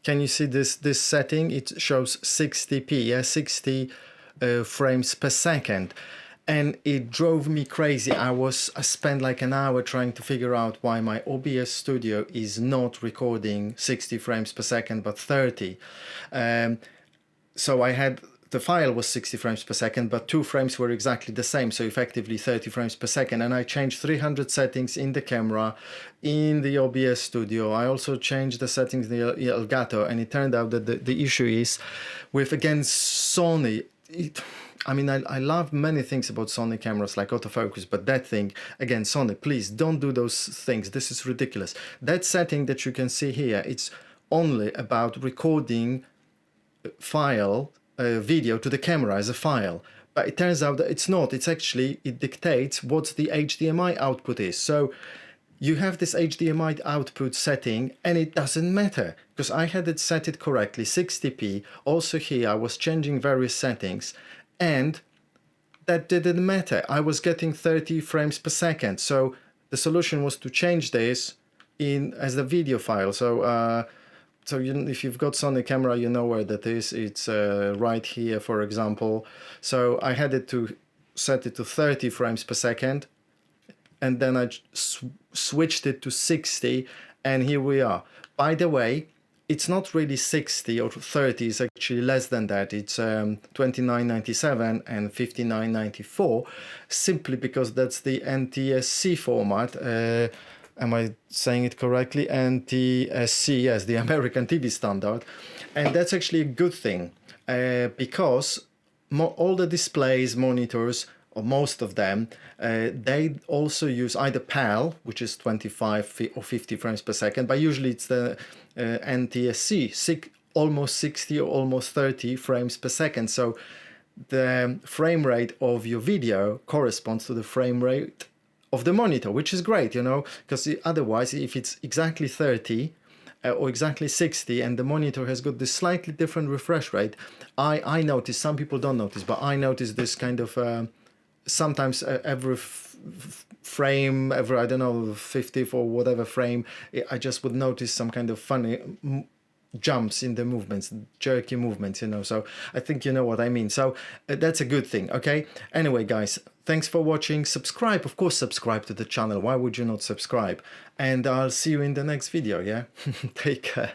can you see this setting? It shows 60p, yeah, 60 frames per second. And it drove me crazy. I spent like an hour trying to figure out why my OBS Studio is not recording 60 frames per second, but 30. So I had, the file was 60 frames per second, but 2 frames were exactly the same, so effectively 30 frames per second. And I changed 300 settings in the camera, in the OBS Studio. I also changed the settings in the Elgato, and it turned out that the issue is with, again, Sony. I mean, I love many things about Sony cameras like autofocus, but that thing, again, Sony, please don't do those things. This is ridiculous. That setting that you can see here, it's only about recording video to the camera as a file. But it turns out that it's not. It's actually, it dictates what the HDMI output is. So you have this HDMI output setting and it doesn't matter because I had it set it correctly, 60p. Also here, I was changing various settings. And that didn't matter. I was getting 30 frames per second. So the solution was to change this as a video file. So if you've got Sony camera, you know where that is. It's right here, for example. So I had it to set it to 30 frames per second. And then I switched it to 60. And here we are. By the way, it's not really 60 or 30, it's actually less than that. It's 29.97 and 59.94, simply because that's the NTSC format. Am I saying it correctly? NTSC, yes, the American TV standard. And that's actually a good thing because all the displays, monitors, or most of them, they also use either PAL, which is 25 or 50 frames per second, but usually it's the NTSC, almost 60 or almost 30 frames per second. So the frame rate of your video corresponds to the frame rate of the monitor, which is great, you know, because otherwise, if it's exactly 30 or exactly 60 and the monitor has got this slightly different refresh rate, I notice, some people don't notice, but I notice this kind of sometimes every frame, every, I don't know, 50th or whatever frame, I just would notice some kind of funny jumps in the movements, jerky movements, you know. So I think you know what I mean. So that's a good thing, okay? Anyway, guys, thanks for watching. Subscribe, of course, subscribe to the channel. Why would you not subscribe? And I'll see you in the next video, yeah? Take care.